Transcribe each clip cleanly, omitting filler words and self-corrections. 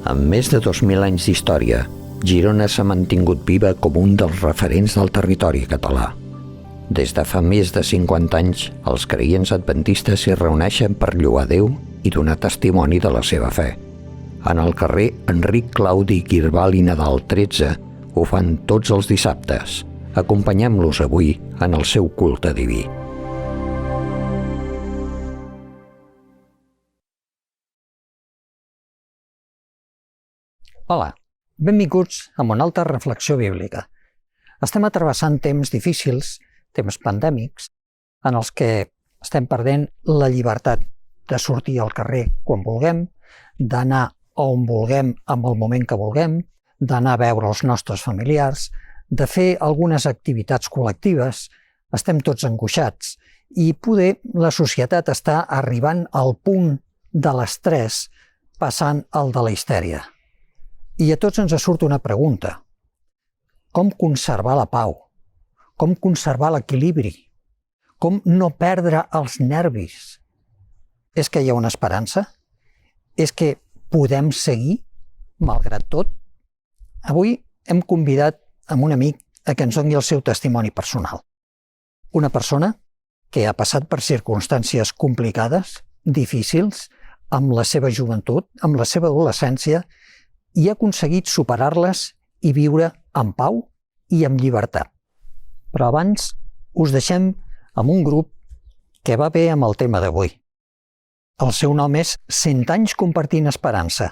Amb més de 2.000 anys d'història, Girona s'ha mantingut viva com un dels referents del territori català. Des de fa més de 50 anys, els creients adventistes s'hi reuneixen per lloar Déu i donar testimoni de la seva fe. En el carrer Enric Claudi Guirbal i Nadal 13 ho fan tots els dissabtes. Acompanyem-los avui en el seu culte diví. Hola, benvinguts a una altra reflexió bíblica. Estem travessant temps difícils, temps pandèmics, en els que estem perdent la llibertat de sortir al carrer quan vulguem, d'anar on vulguem amb el moment que vulguem, d'anar a veure els nostres familiars, de fer algunes activitats col·lectives. Estem tots angoixats i poder la societat està arribant al punt de l'estrès, passant al de la histèria. I a tots ens surt una pregunta. Com conservar la pau? Com conservar l'equilibri? Com no perdre els nervis? És que hi ha una esperança? És que podem seguir, malgrat tot? Avui hem convidat amb un amic a que ens doni el seu testimoni personal. Una persona que ha passat per circumstàncies complicades, difícils, amb la seva joventut, amb la seva adolescència, i ha aconseguit superar-les i viure en pau i amb llibertat. Però abans us deixem amb un grup que va bé amb el tema d'avui. El seu nom és 100 anys compartint esperança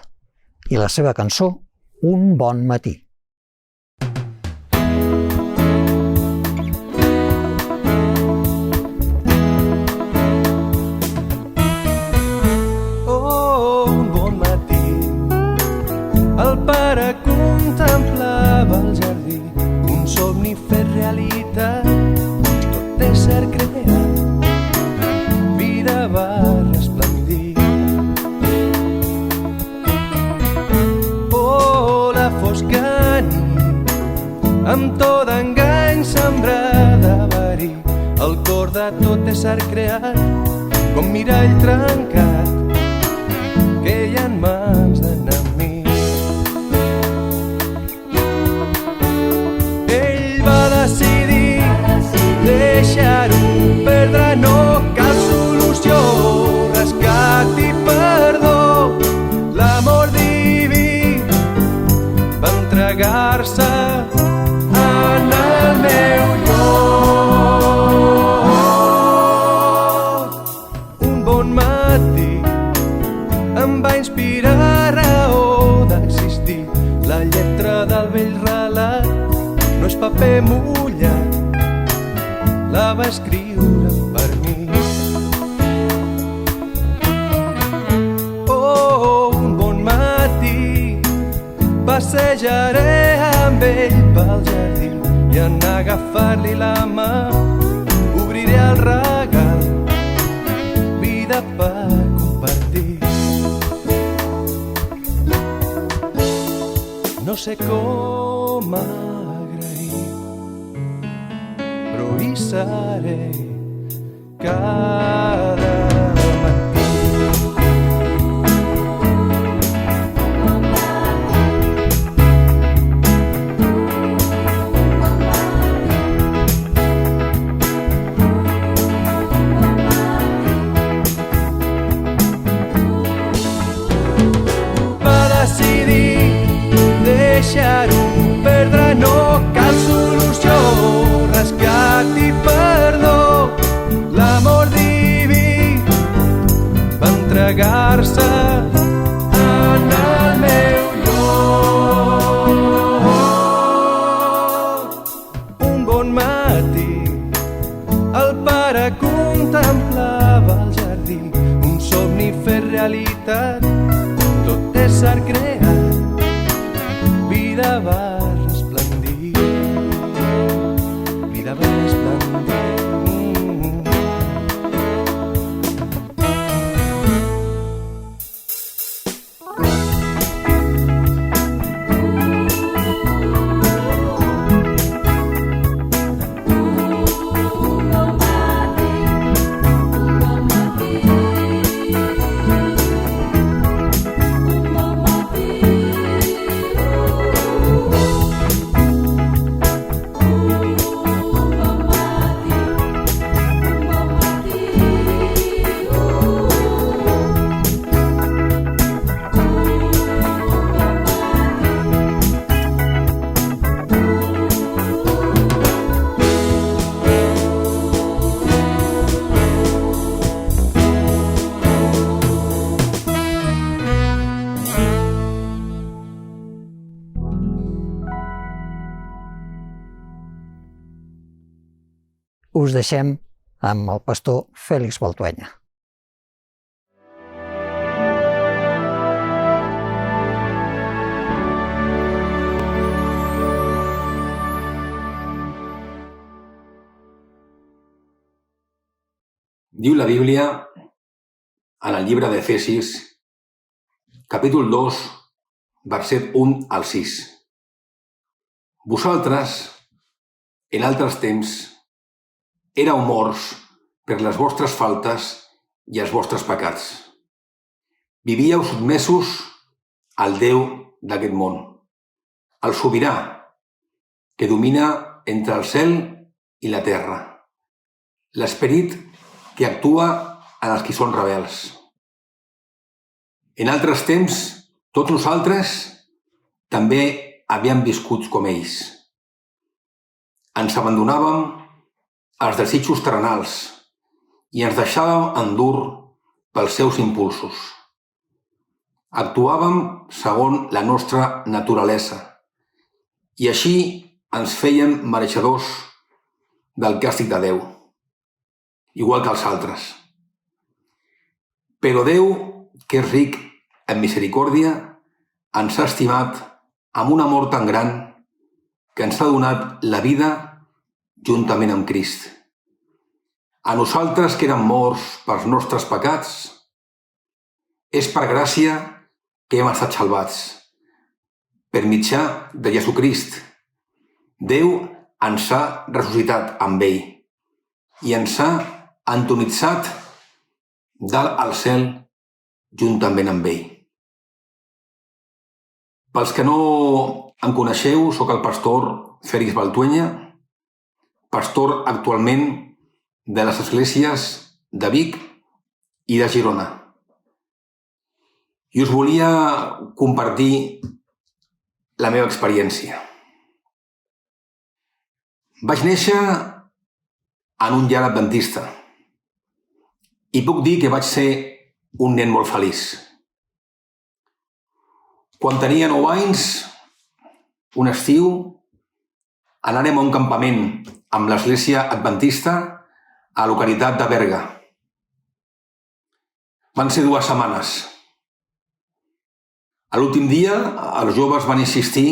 i la seva cançó, Un bon matí. El pare contemplava el jardí, un somni fet realitat, tot ésser creat, vida va resplendir. Oh, la fosca nit, amb tot engany sembrada verí, el cor de tot ésser creat, com mirall trencat, que hi ha en mans d'enemics. Deixar-ho perdre no cal solució, rescat i perdó, l'amor diví va entregar-se en el meu lloc. Un bon matí em va inspirar raó d'existir, la lletra del vell relat no és paper mullat, la va escriure per mi. Oh, un bon matí passejaré amb ell pel jardí i en agafar-li la mà obriré el regal, vida per compartir. No sé com però hi seré cada matí. Va decidir deixar-ho perdre, no cal solució, rescat i perdó, l'amor diví va entregar-se en el meu lloc. Un bon matí el pare contemplava el jardí, un somni fet realitat, tot ésser creat, vida va resplendir, vida va resplendir. Un bon matí. us deixem amb el pastor Fèlix Baltuenya. Diu la Bíblia, en el llibre d'Efesis, capítol 2, verset 1 al 6. Vosaltres, en altres temps, éreu morts per les vostres faltes i els vostres pecats. Vivíeu sotmesos al Déu d'aquest món, al sobirà, que domina entre el cel i la terra, l'esperit que actua en els qui són rebels. En altres temps, tots nosaltres també havíem viscut com ells. Ens abandonàvem als desitjos terrenals i ens deixàvem endur pels seus impulsos. Actuàvem segons la nostra naturalesa i així ens fèiem mereixedors del càstig de Déu, igual que els altres. Però Déu, que és ric en misericòrdia, ens ha estimat amb un amor tan gran que ens ha donat la vida juntament amb Crist. A nosaltres que érem morts pels nostres pecats, és per gràcia que hem estat salvats. Per mitjà de Jesucrist, Déu ens ha ressuscitat amb ell i ens ha entonitzat dalt al cel juntament amb ell. Pels que no em coneixeu, sóc el pastor Fèlix Baltuenya, pastor actualment de les esglésies de Vic i de Girona. I us volia compartir la meva experiència. Vaig néixer en un llar adventista i puc dir que vaig ser un nen molt feliç. Quan tenia 9 anys, un estiu, anàrem a un campament amb l'església adventista a la localitat de Berga. Van ser 2 setmanes. A l'últim dia, els joves van insistir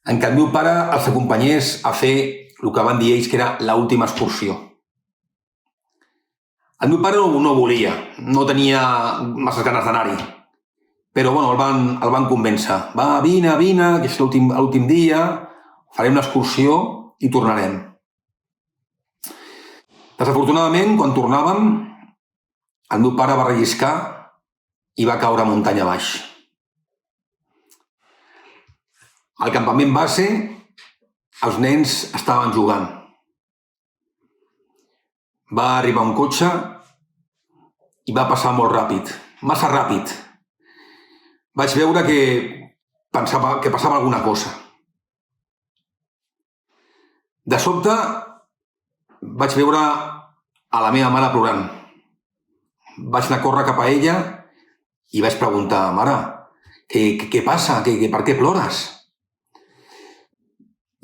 en que el meu pare els acompanyés a fer el que van dir ells que era l'última excursió. El meu pare no volia, no tenia massa ganes d'anar-hi, però el van convèncer. Va, vine, que és l'últim dia, farem l'excursió i tornarem. Desafortunadament, quan tornàvem, el meu pare va relliscar i va caure muntanya baix. Al campament base, els nens estaven jugant. Va arribar un cotxe i va passar molt ràpid, massa ràpid. Vaig veure que passava alguna cosa. De sobte vaig veure a la meva mare plorant. Vaig anar a córrer cap a ella i vaig preguntar: mare, què passa? Per què plores?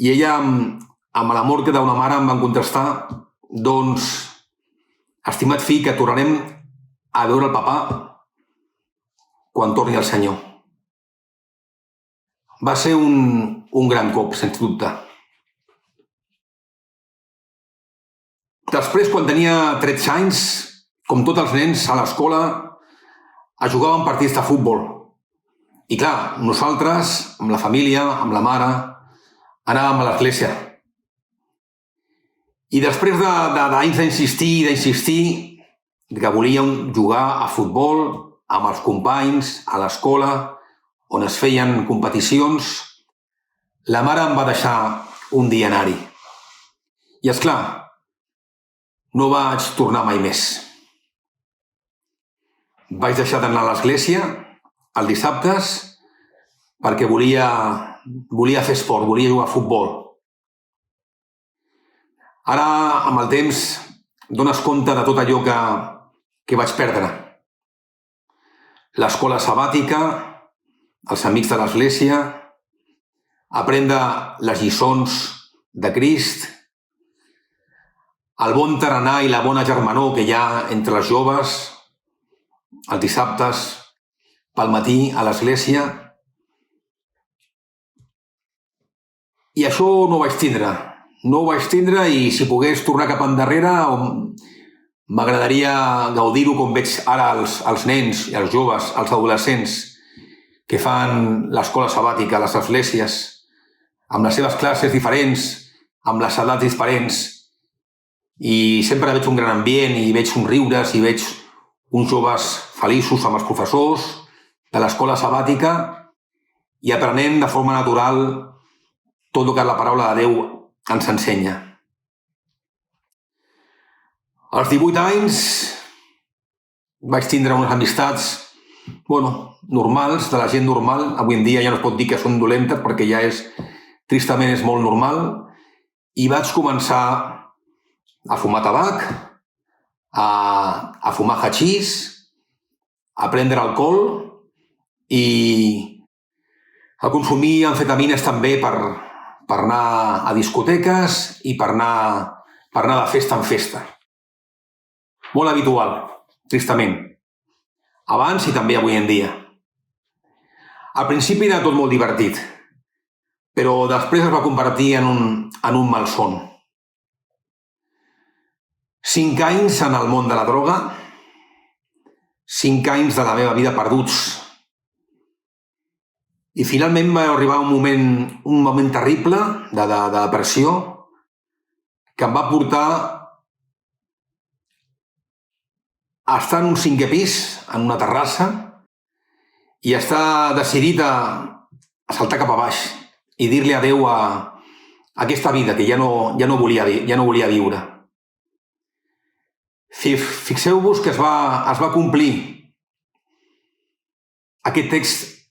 I ella, amb l'amor que d'una mare, em va contestar: doncs, estimat fill, que tornarem a veure el papà quan torni el Senyor. Va ser un gran cop, sens dubte. Després, quan tenia 13 anys, com tots els nens a l'escola, jugaven partits de futbol. I clar, nosaltres, amb la família, amb la mare, anàvem a l'església. I després d'anys d'insistir, que volíem jugar a futbol amb els companys a l'escola, on es feien competicions, la mare em va deixar un dia anar-hi. I esclar, no vaig tornar mai més. Vaig deixar d'anar a l'església els dissabtes perquè volia fer esport, volia jugar a futbol. Ara, amb el temps, dones compte de tot allò que vaig perdre. L'escola sabàtica, els amics de l'església, aprendre les lliçons de Crist, el bon tarannà i la bona germanor que hi ha entre els joves, els dissabtes, pel matí, a l'església. I això no ho vaig tindre. No ho vaig tindre i si pogués tornar cap endarrere m'agradaria gaudir-ho com veig ara els nens i els joves, els adolescents que fan l'escola sabàtica a les esglésies, amb les seves classes diferents, amb les edats diferents, i sempre veig un gran ambient i veig somriures i veig uns joves feliços amb els professors de l'escola sabàtica i aprenent de forma natural tot el que la paraula de Déu ens ensenya. Als 18 anys vaig tindre unes amistats, normals, de la gent normal. Avui en dia ja no es pot dir que són dolentes perquè ja tristament és molt normal. I vaig començar a fumar tabac, a fumar hachís, a prendre alcohol i a consumir amfetamines també per anar a discoteques i per anar de festa en festa. Molt habitual, tristament. Abans i també avui en dia. Al principi era tot molt divertit, però després es va convertir en un malson. 5 anys en el món de la droga, 5 anys de la meva vida perduts. I finalment va arribar un moment terrible de depressió que em va portar a estar en un 5è pis, en una terrassa, i estar decidit a saltar cap a baix i dir-li adéu a aquesta vida que ja no volia viure. Fixeu-vos que es va complir aquest text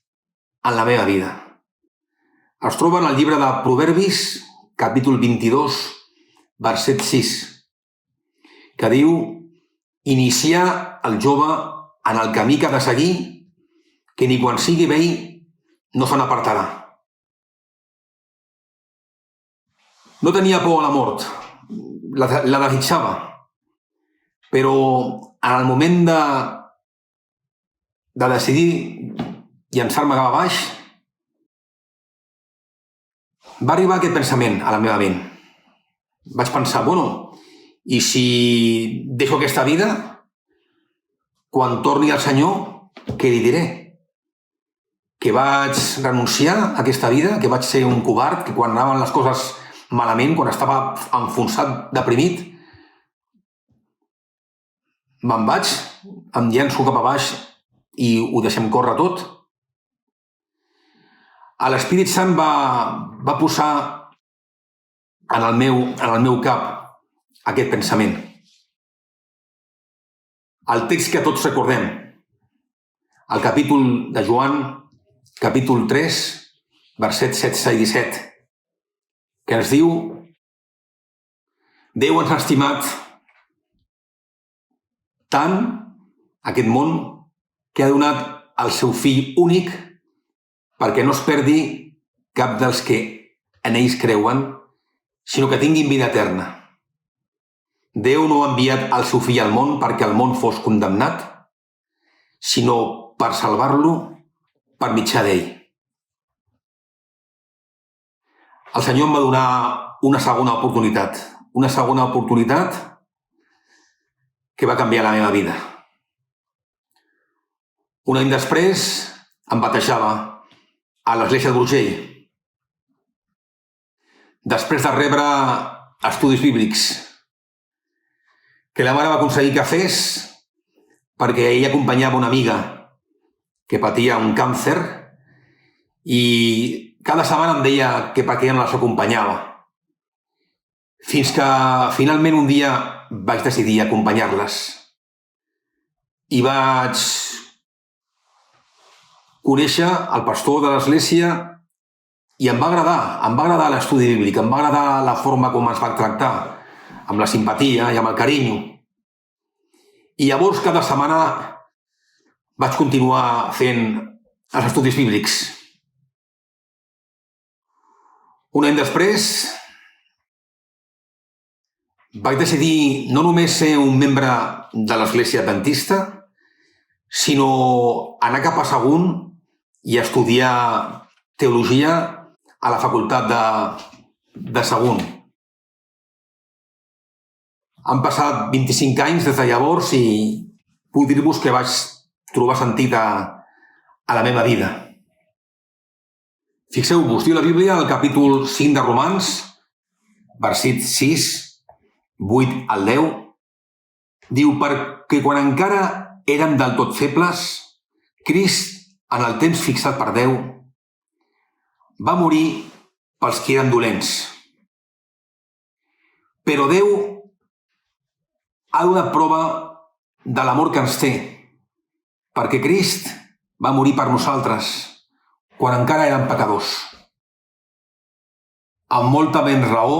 en la meva vida. Es troba en el llibre de Proverbis, capítol 22, verset 6, que diu: iniciar el jove en el camí que ha de seguir, que ni quan sigui vell no se n'apartarà. No tenia por a la mort, la desitjava, però en el moment de decidir llançar-me cap a baix, va arribar aquest pensament a la meva ment. Vaig pensar, i si deixo aquesta vida, quan torni al Senyor, què li diré? Que vaig renunciar a aquesta vida, que vaig ser un covard, que quan anaven les coses malament, quan estava enfonsat, deprimit, me'n vaig, em llenço cap a baix i ho deixem córrer tot. L'Espírit Sant va posar en el meu cap aquest pensament. El text que tots recordem, el capítol de Joan, capítol 3, versets 16 i 17, que ens diu: Déu ens ha estimat tant aquest món que ha donat el seu fill únic perquè no es perdi cap dels que en ells creuen, sinó que tinguin vida eterna. Déu no ha enviat el seu fill al món perquè el món fos condemnat, sinó per salvar-lo per mitjà d'ell. El Senyor em va donar una segona oportunitat que va canviar la meva vida. Un any després em batejava a l'església d'Urgell, després de rebre estudis bíblics que la mare va aconseguir que fes perquè ella acompanyava una amiga que patia un càncer i cada setmana em deia que per què no les acompanyava. Fins que finalment un dia vaig decidir acompanyar-les i vaig conèixer el pastor de l'església i em va agradar l'estudi bíblic, em va agradar la forma com ens va tractar, amb la simpatia i amb el carinyo. I llavors cada setmana vaig continuar fent els estudis bíblics. Un any després vaig decidir no només ser un membre de l'Església Adventista, sinó anar cap a Sagunt i estudiar teologia a la facultat de Sagunt. Han passat 25 anys des de llavors i puc dir-vos que vaig trobar sentit a la meva vida. Fixeu-vos, diu la Bíblia, al capítol 5 de Romans, verset 6, 8 al 10, diu, perquè quan encara érem del tot febles, Crist, en el temps fixat per Déu, va morir pels que eren dolents. Però Déu ha donat prova de l'amor que ens té, perquè Crist va morir per nosaltres quan encara érem pecadors. Amb molta ben raó,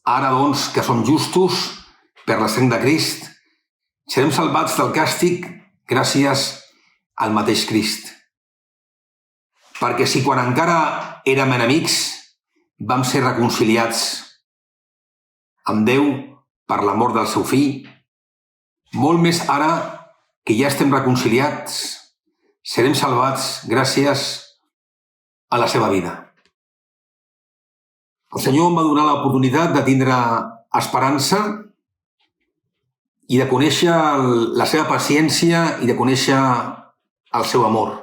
ara doncs que som justos per la sang de Crist, serem salvats del càstig gràcies al mateix Crist. Perquè si quan encara érem enemics vam ser reconciliats amb Déu per l'amor del seu fill, molt més ara que ja estem reconciliats, serem salvats gràcies a la seva vida. El Senyor em va donar l'oportunitat de tindre esperança i de conèixer la seva paciència i de conèixer el seu amor.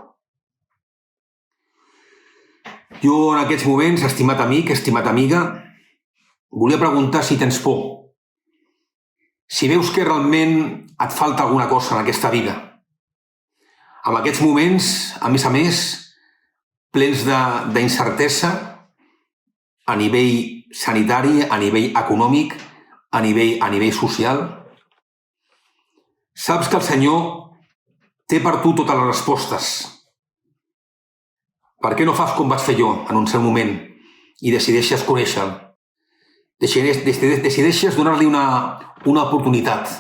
Jo en aquests moments, estimat amic, estimat amiga, volia preguntar si tens por. Si veus que realment et falta alguna cosa en aquesta vida. En aquests moments, a més, plens d'incertesa a nivell sanitari, a nivell econòmic, a nivell social. Saps que el Senyor té per tu totes les respostes. Per què no fas com vaig fer jo en un cert moment i decideixes conèixer-lo? Decideixes donar-li una oportunitat.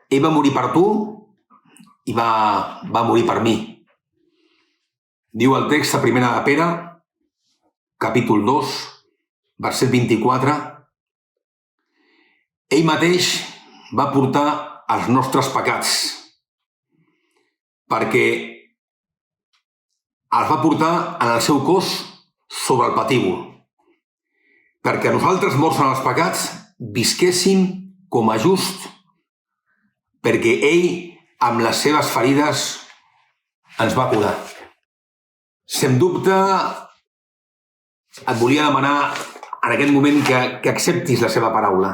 Ell va morir per tu i va morir per mi. Diu el text a 1 de Pere, capítol 2, verset 24. Ell mateix va portar els nostres pecats, perquè els va portar en el seu cos sobre el patíbul, perquè nosaltres, morts en els pecats, visquéssim com a just, perquè ell, amb les seves ferides, ens va curar. Sens dubte, et volia demanar en aquest moment que acceptis la seva paraula,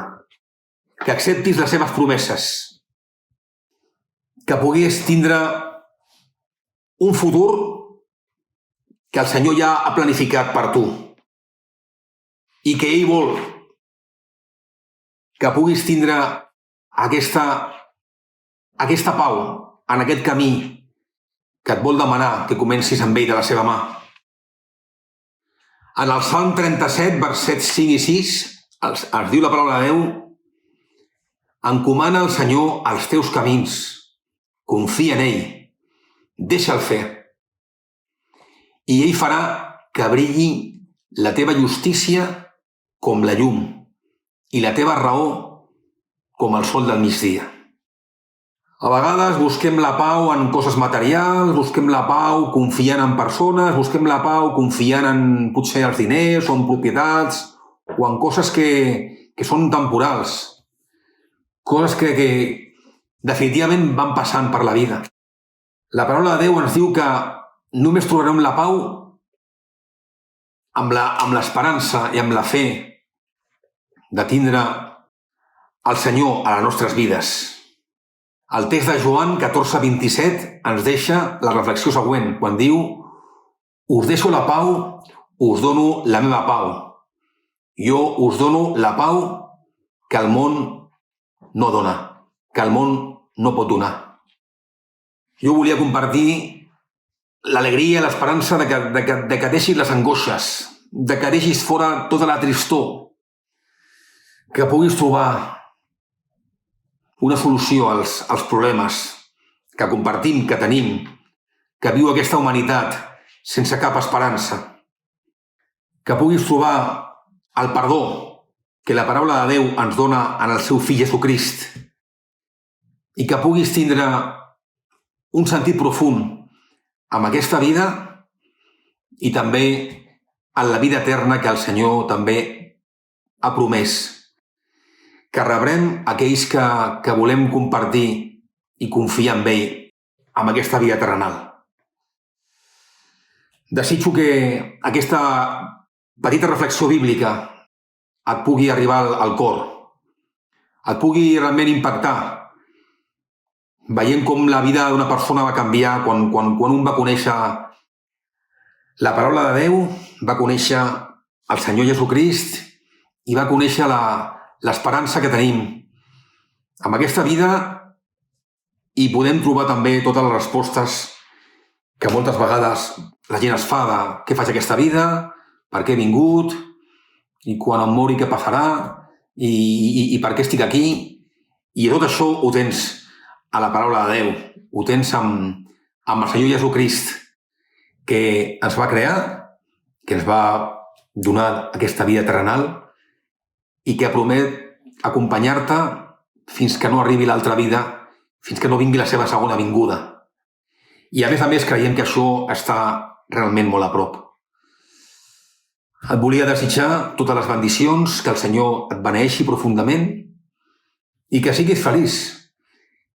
que acceptis les seves promeses, que puguis tindre un futur que el Senyor ja ha planificat per tu i que ell vol que puguis tindre aquesta pau en aquest camí que et vol demanar que comencis amb ell de la seva mà. En el Salm 37, versets 5 i 6, ens diu la paraula de Déu: encomana al Senyor els teus camins, confia en ell, deixa'l fer. I ell farà que brilli la teva justícia com la llum i la teva raó com el sol del migdia. A vegades busquem la pau en coses materials, busquem la pau confiant en persones, busquem la pau confiant en potser els diners o en propietats o en coses que són temporals, coses que definitivament van passant per la vida. La paraula de Déu ens diu que només trobarem la pau amb l'esperança i amb la fe de tindre el Senyor a les nostres vides. El text de Joan 14:27 ens deixa la reflexió següent, quan diu: us deixo la pau, us dono la meva pau. Jo us dono la pau que el món no dona, que el món no pot donar. Jo volia compartir l'alegria i l'esperança de que deixis les angoixes, de que deixis fora tota la tristor, que puguis trobar una solució als problemes que compartim, que tenim, que viu aquesta humanitat sense cap esperança. Que puguis trobar el perdó que la paraula de Déu ens dona en el seu fill Jesucrist i que puguis tindre un sentit profund amb aquesta vida i també en la vida eterna que el Senyor també ha promès, que rebrem aquells que volem compartir i confiar en ell amb aquesta vida terrenal. Desitjo que aquesta petita reflexió bíblica et pugui arribar al cor, et pugui realment impactar, veient com la vida d'una persona va canviar quan un va conèixer la paraula de Déu, va conèixer el Senyor Jesucrist i va conèixer l'esperança que tenim amb aquesta vida i podem trobar també totes les respostes que moltes vegades la gent es fa de què faig aquesta vida, per què he vingut, i quan em mori què passarà, i per què estic aquí. I tot això ho tens a la paraula de Déu, ho tens amb el Senyor Jesucrist, que ens va crear, que ens va donar aquesta vida terrenal i que promet acompanyar-te fins que no arribi l'altra vida, fins que no vingui la seva segona vinguda. I a més creiem que això està realment molt a prop. Et volia desitjar totes les bendicions, que el Senyor et beneeixi profundament i que siguis feliç,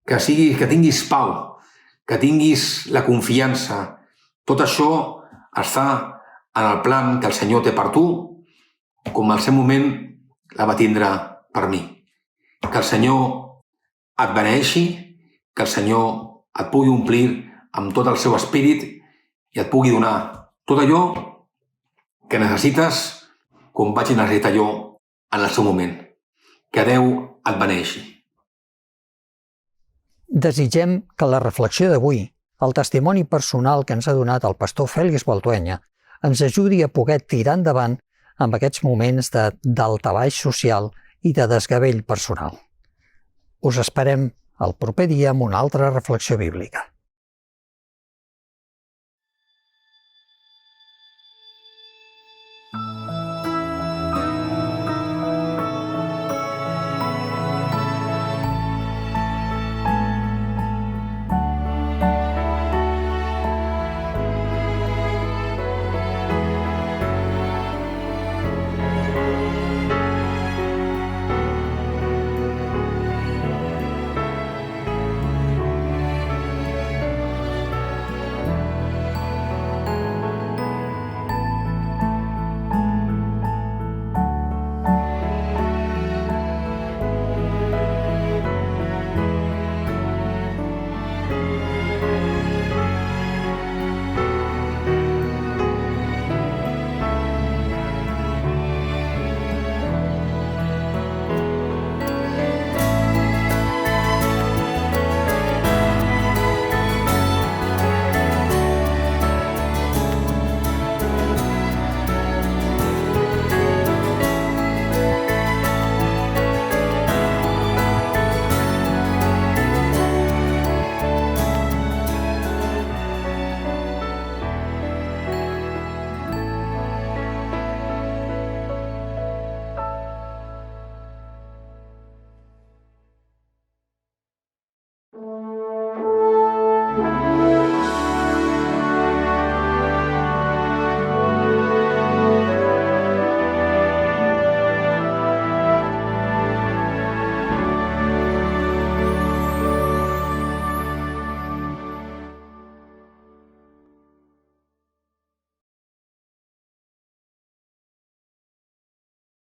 que tinguis pau, que tinguis la confiança. Tot això està en el plan que el Senyor té per tu, com al seu moment la va tindre per mi. Que el Senyor et beneeixi, que el Senyor et pugui omplir amb tot el seu espírit i et pugui donar tot allò que necessites com vaig necessitar jo en el seu moment. Que Déu et beneeixi. Desitgem que la reflexió d'avui, el testimoni personal que ens ha donat el pastor Fèlix Balduenya, ens ajudi a poder tirar endavant amb aquests moments de daltabaix social i de desgavell personal. Us esperem el proper dia amb una altra reflexió bíblica.